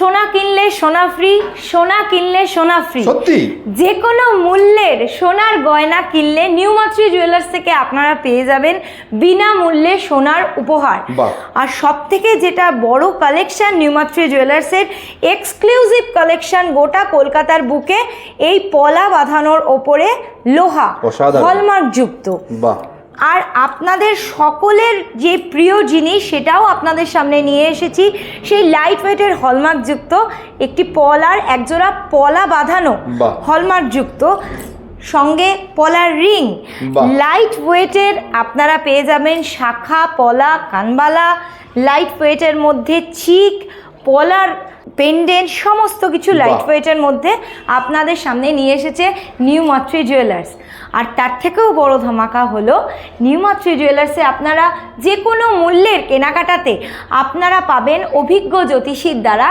সোনা কিনলে সোনা ফ্রি, সোনা কিনলে সোনা ফ্রি। সত্যি? যে কোনো মূল্যের সোনার গয়না কিনলে নিউ মাতৃ জুয়েলার্স থেকে আপনারা পেয়ে যাবেন বিনামূল্যে সোনার উপহার। আর সব থেকে যেটা বড় কালেকশন নিউ মাতৃ জুয়েলার্সের এক্সক্লুসিভ কালেকশন, গোটা কলকাতার বুকে এই পলা বাঁধানোর ওপরে লোহা হলমার্ক যুক্ত। আর আপনাদের সকলের যে প্রিয় জিনিস সেটাও আপনাদের সামনে নিয়ে এসেছি, সেই লাইট ওয়েটের হলমার্ক যুক্ত একটি পলার একজোড়া পলা বাঁধানো হলমার্ক যুক্ত, সঙ্গে পলার রিং, লাইট ওয়েটের আপনারা পেয়ে যাবেন শাখা, পলা, কানবালা, লাইট ওয়েটের মধ্যে চিক, পলার পেন্ডেন্ট, সমস্ত কিছু লাইট ওয়েটের মধ্যে আপনাদের সামনে নিয়ে এসেছে নিউ মাতৃ জুয়েলার্স। আর তার থেকেও বড় ধামাকা হলো নিউ মাতৃ জুয়েলার্সে আপনারা যে কোনো মূল্যের কেনাকাটাতে আপনারা পাবেন অভিজ্ঞ জ্যোতিষীর দ্বারা